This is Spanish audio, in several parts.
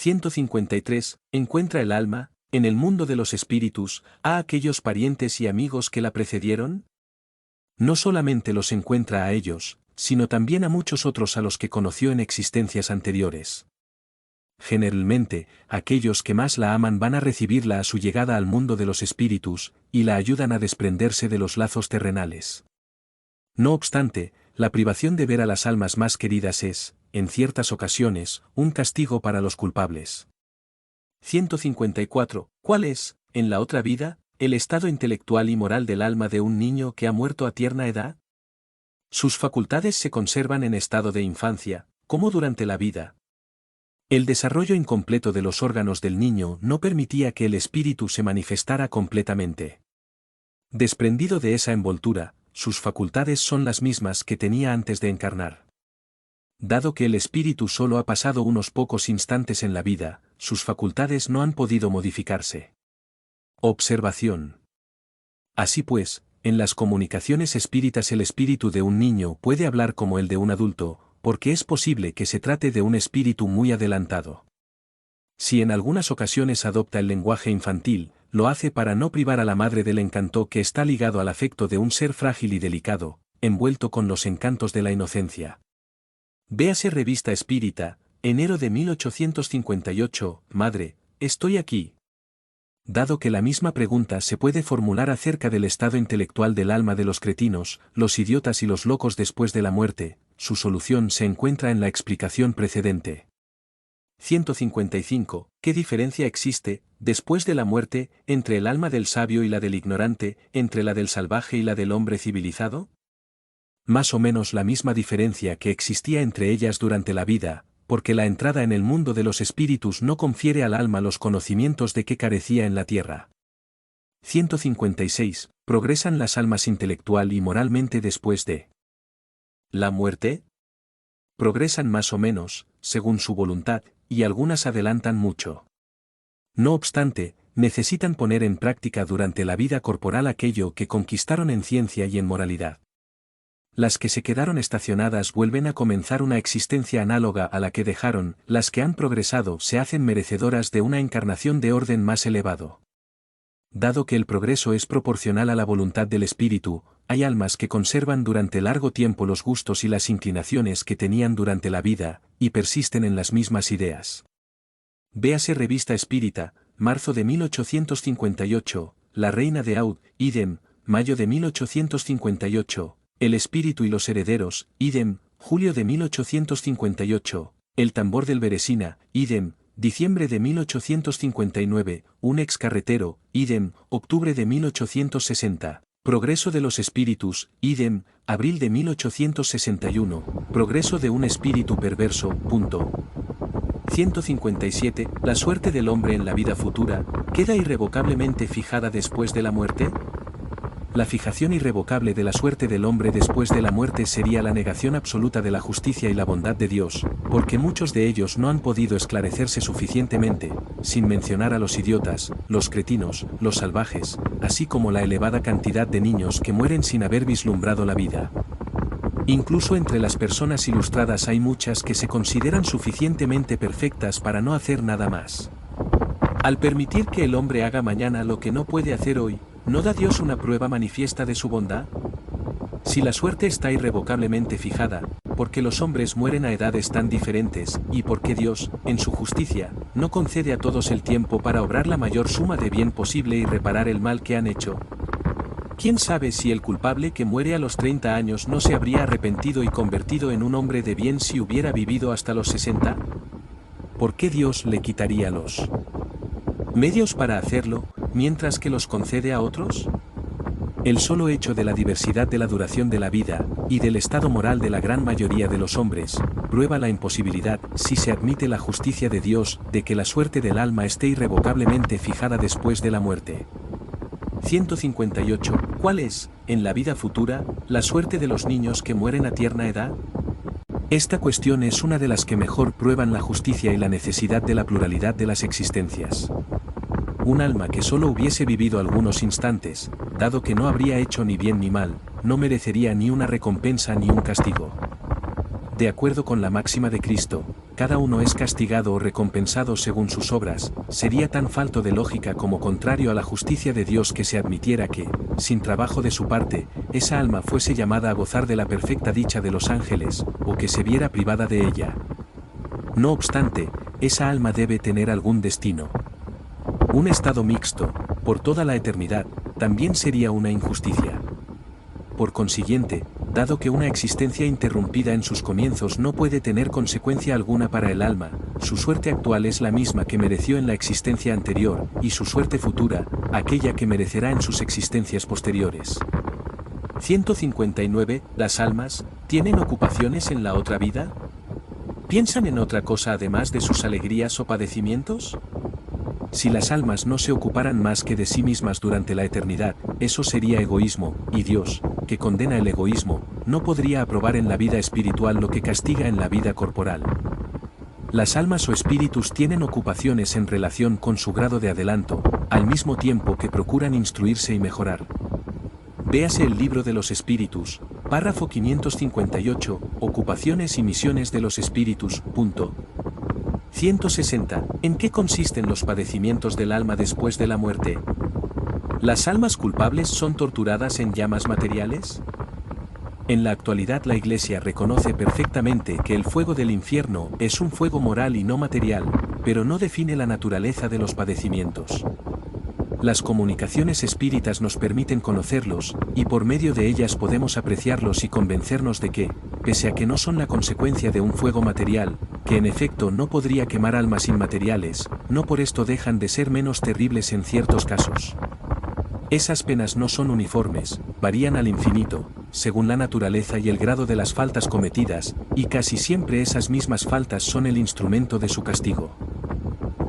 153. Encuentra el alma, en el mundo de los espíritus, a aquellos parientes y amigos que la precedieron. No solamente los encuentra a ellos, sino también a muchos otros a los que conoció en existencias anteriores. Generalmente, aquellos que más la aman van a recibirla a su llegada al mundo de los espíritus, y la ayudan a desprenderse de los lazos terrenales. No obstante, la privación de ver a las almas más queridas es, en ciertas ocasiones, un castigo para los culpables. 154. ¿Cuál es, en la otra vida, el estado intelectual y moral del alma de un niño que ha muerto a tierna edad? Sus facultades se conservan en estado de infancia, como durante la vida. El desarrollo incompleto de los órganos del niño no permitía que el espíritu se manifestara completamente. Desprendido de esa envoltura, sus facultades son las mismas que tenía antes de encarnar. Dado que el espíritu solo ha pasado unos pocos instantes en la vida, sus facultades no han podido modificarse. Observación. Así pues, en las comunicaciones espíritas el espíritu de un niño puede hablar como el de un adulto, porque es posible que se trate de un espíritu muy adelantado. Si en algunas ocasiones adopta el lenguaje infantil, lo hace para no privar a la madre del encanto que está ligado al afecto de un ser frágil y delicado, envuelto con los encantos de la inocencia. Véase Revista Espírita, enero de 1858, Madre, estoy aquí. Dado que la misma pregunta se puede formular acerca del estado intelectual del alma de los cretinos, los idiotas y los locos después de la muerte, su solución se encuentra en la explicación precedente. 155. ¿Qué diferencia existe, después de la muerte, entre el alma del sabio y la del ignorante, entre la del salvaje y la del hombre civilizado? Más o menos la misma diferencia que existía entre ellas durante la vida, porque la entrada en el mundo de los espíritus no confiere al alma los conocimientos de que carecía en la tierra. 156. ¿Progresan las almas intelectual y moralmente después de la muerte? Progresan más o menos, según su voluntad, y algunas adelantan mucho. No obstante, necesitan poner en práctica durante la vida corporal aquello que conquistaron en ciencia y en moralidad. Las que se quedaron estacionadas vuelven a comenzar una existencia análoga a la que dejaron, las que han progresado se hacen merecedoras de una encarnación de orden más elevado. Dado que el progreso es proporcional a la voluntad del espíritu, hay almas que conservan durante largo tiempo los gustos y las inclinaciones que tenían durante la vida, y persisten en las mismas ideas. Véase Revista Espírita, marzo de 1858, La Reina de Aud, idem, mayo de 1858, El Espíritu y los Herederos, idem, julio de 1858, El Tambor del Beresina, idem, diciembre de 1859, Un ex carretero, idem, octubre de 1860, Progreso de los Espíritus, idem, abril de 1861, Progreso de un espíritu perverso, punto. 157. ¿La suerte del hombre en la vida futura queda irrevocablemente fijada después de la muerte? La fijación irrevocable de la suerte del hombre después de la muerte sería la negación absoluta de la justicia y la bondad de Dios, porque muchos de ellos no han podido esclarecerse suficientemente, sin mencionar a los idiotas, los cretinos, los salvajes, así como la elevada cantidad de niños que mueren sin haber vislumbrado la vida. Incluso entre las personas ilustradas hay muchas que se consideran suficientemente perfectas para no hacer nada más. Al permitir que el hombre haga mañana lo que no puede hacer hoy, ¿no da Dios una prueba manifiesta de su bondad? Si la suerte está irrevocablemente fijada, ¿por qué los hombres mueren a edades tan diferentes, y por qué Dios, en su justicia, no concede a todos el tiempo para obrar la mayor suma de bien posible y reparar el mal que han hecho? ¿Quién sabe si el culpable que muere a los 30 años no se habría arrepentido y convertido en un hombre de bien si hubiera vivido hasta los 60? ¿Por qué Dios le quitaría los medios para hacerlo, mientras que los concede a otros? El solo hecho de la diversidad de la duración de la vida, y del estado moral de la gran mayoría de los hombres, prueba la imposibilidad, si se admite la justicia de Dios, de que la suerte del alma esté irrevocablemente fijada después de la muerte. 158. ¿Cuál es, en la vida futura, la suerte de los niños que mueren a tierna edad? Esta cuestión es una de las que mejor prueban la justicia y la necesidad de la pluralidad de las existencias. Un alma que solo hubiese vivido algunos instantes, dado que no habría hecho ni bien ni mal, no merecería ni una recompensa ni un castigo. De acuerdo con la máxima de Cristo, cada uno es castigado o recompensado según sus obras, sería tan falto de lógica como contrario a la justicia de Dios que se admitiera que, sin trabajo de su parte, esa alma fuese llamada a gozar de la perfecta dicha de los ángeles, o que se viera privada de ella. No obstante, esa alma debe tener algún destino. Un estado mixto, por toda la eternidad, también sería una injusticia. Por consiguiente, dado que una existencia interrumpida en sus comienzos no puede tener consecuencia alguna para el alma, su suerte actual es la misma que mereció en la existencia anterior, y su suerte futura, aquella que merecerá en sus existencias posteriores. 159. ¿Las almas tienen ocupaciones en la otra vida? ¿Piensan en otra cosa además de sus alegrías o padecimientos? Si las almas no se ocuparan más que de sí mismas durante la eternidad, eso sería egoísmo, y Dios, que condena el egoísmo, no podría aprobar en la vida espiritual lo que castiga en la vida corporal. Las almas o espíritus tienen ocupaciones en relación con su grado de adelanto, al mismo tiempo que procuran instruirse y mejorar. Véase el Libro de los Espíritus, párrafo 558, Ocupaciones y misiones de los espíritus, punto. 160. ¿En qué consisten los padecimientos del alma después de la muerte? ¿Las almas culpables son torturadas en llamas materiales? En la actualidad la Iglesia reconoce perfectamente que el fuego del infierno es un fuego moral y no material, pero no define la naturaleza de los padecimientos. Las comunicaciones espíritas nos permiten conocerlos, y por medio de ellas podemos apreciarlos y convencernos de que, pese a que no son la consecuencia de un fuego material, que en efecto no podría quemar almas inmateriales, no por esto dejan de ser menos terribles en ciertos casos. Esas penas no son uniformes, varían al infinito, según la naturaleza y el grado de las faltas cometidas, y casi siempre esas mismas faltas son el instrumento de su castigo.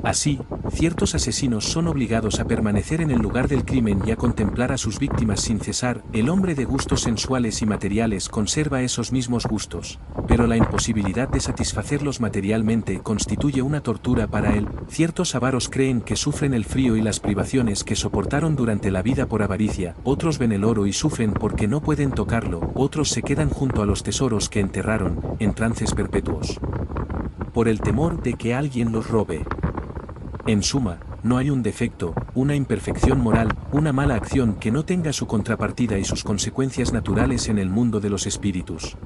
Así, ciertos asesinos son obligados a permanecer en el lugar del crimen y a contemplar a sus víctimas sin cesar. El hombre de gustos sensuales y materiales conserva esos mismos gustos, pero la imposibilidad de satisfacerlos materialmente constituye una tortura para él. Ciertos avaros creen que sufren el frío y las privaciones que soportaron durante la vida por avaricia, otros ven el oro y sufren porque no pueden tocarlo, otros se quedan junto a los tesoros que enterraron, en trances perpetuos, por el temor de que alguien los robe. En suma, no hay un defecto, una imperfección moral, una mala acción que no tenga su contrapartida y sus consecuencias naturales en el mundo de los espíritus.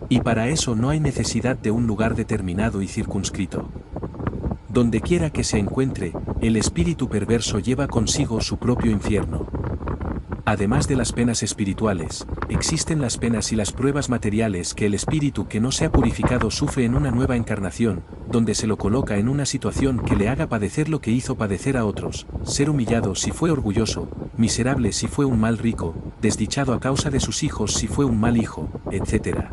Y para eso no hay necesidad de un lugar determinado y circunscrito. Donde quiera que se encuentre, el espíritu perverso lleva consigo su propio infierno. Además de las penas espirituales, existen las penas y las pruebas materiales que el espíritu que no se ha purificado sufre en una nueva encarnación, donde se lo coloca en una situación que le haga padecer lo que hizo padecer a otros, ser humillado si fue orgulloso, miserable si fue un mal rico, desdichado a causa de sus hijos si fue un mal hijo, etc.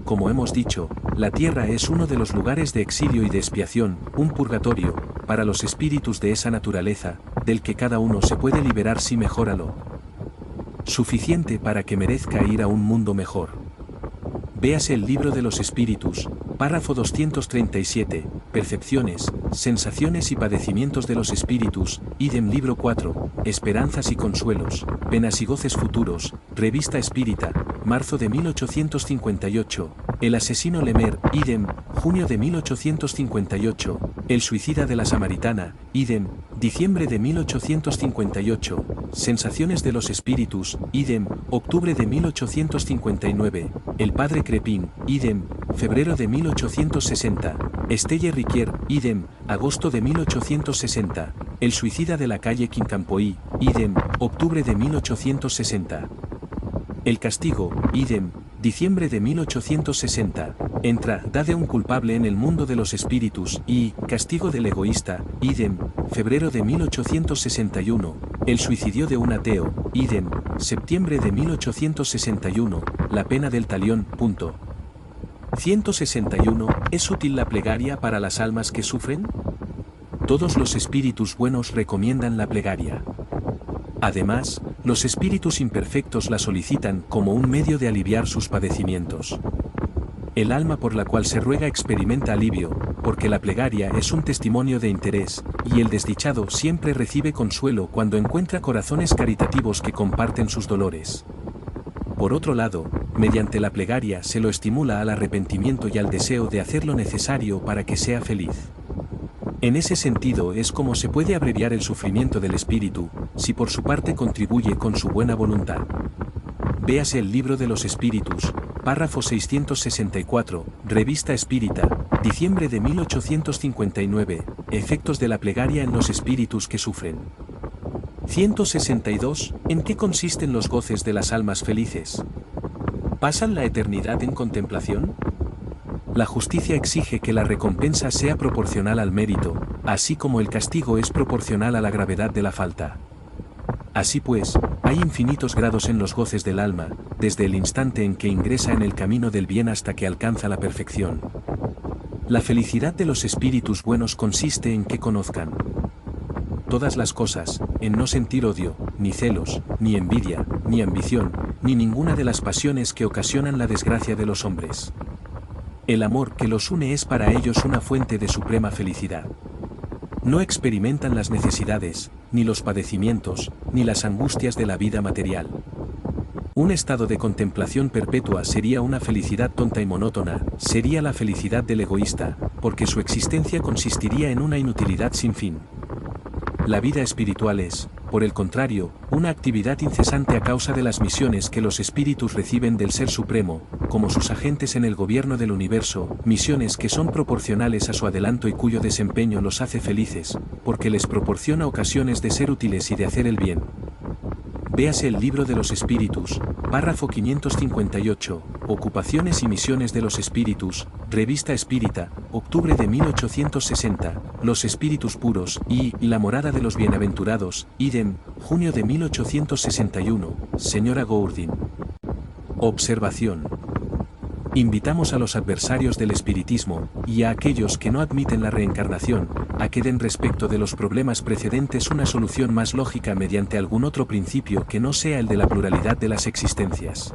Como hemos dicho, la tierra es uno de los lugares de exilio y de expiación, un purgatorio, para los espíritus de esa naturaleza, del que cada uno se puede liberar si mejora lo suficiente para que merezca ir a un mundo mejor. Véase el Libro de los Espíritus, párrafo 237, Percepciones, sensaciones y padecimientos de los espíritus, idem Libro 4, Esperanzas y consuelos, penas y goces futuros, Revista Espírita, marzo de 1858, El asesino Lemer, idem, junio de 1858, El suicida de la Samaritana, idem, diciembre de 1858, Sensaciones de los espíritus, idem, octubre de 1859, El padre Crepin, idem, febrero de 1860, Estelle Riquier, idem, agosto de 1860, El suicida de la calle Quincampoí, idem, octubre de 1860. El castigo, idem, diciembre de 1860, entra, da de un culpable en el mundo de los espíritus, y, castigo del egoísta, idem, febrero de 1861, el suicidio de un ateo, idem, septiembre de 1861, la pena del talión, punto. 161, ¿es útil la plegaria para las almas que sufren? Todos los espíritus buenos recomiendan la plegaria. Además, los espíritus imperfectos la solicitan como un medio de aliviar sus padecimientos. El alma por la cual se ruega experimenta alivio, porque la plegaria es un testimonio de interés, y el desdichado siempre recibe consuelo cuando encuentra corazones caritativos que comparten sus dolores. Por otro lado, Mediante la plegaria se lo estimula al arrepentimiento y al deseo de hacer lo necesario para que sea feliz. En ese sentido es como se puede abreviar el sufrimiento del espíritu, si por su parte contribuye con su buena voluntad. Véase el Libro de los Espíritus, párrafo 664, Revista Espírita, diciembre de 1859, Efectos de la plegaria en los espíritus que sufren. 162. ¿En qué consisten los goces de las almas felices? ¿Pasan la eternidad en contemplación? La justicia exige que la recompensa sea proporcional al mérito, así como el castigo es proporcional a la gravedad de la falta. Así pues, hay infinitos grados en los goces del alma, desde el instante en que ingresa en el camino del bien hasta que alcanza la perfección. La felicidad de los espíritus buenos consiste en que conozcan todas las cosas, en no sentir odio, ni celos, ni envidia, ni ambición, ni ninguna de las pasiones que ocasionan la desgracia de los hombres. El amor que los une es para ellos una fuente de suprema felicidad. No experimentan las necesidades, ni los padecimientos, ni las angustias de la vida material. Un estado de contemplación perpetua sería una felicidad tonta y monótona, sería la felicidad del egoísta, porque su existencia consistiría en una inutilidad sin fin. La vida espiritual es, por el contrario, una actividad incesante a causa de las misiones que los espíritus reciben del Ser Supremo, como sus agentes en el gobierno del universo, misiones que son proporcionales a su adelanto y cuyo desempeño los hace felices, porque les proporciona ocasiones de ser útiles y de hacer el bien. Véase el Libro de los Espíritus, párrafo 558, Ocupaciones y misiones de los espíritus, Revista Espírita, octubre de 1860, Los espíritus puros y La morada de los bienaventurados, idem, junio de 1861, Señora Gourdin. Observación. Invitamos a los adversarios del espiritismo, y a aquellos que no admiten la reencarnación, a que den respecto de los problemas precedentes una solución más lógica mediante algún otro principio que no sea el de la pluralidad de las existencias.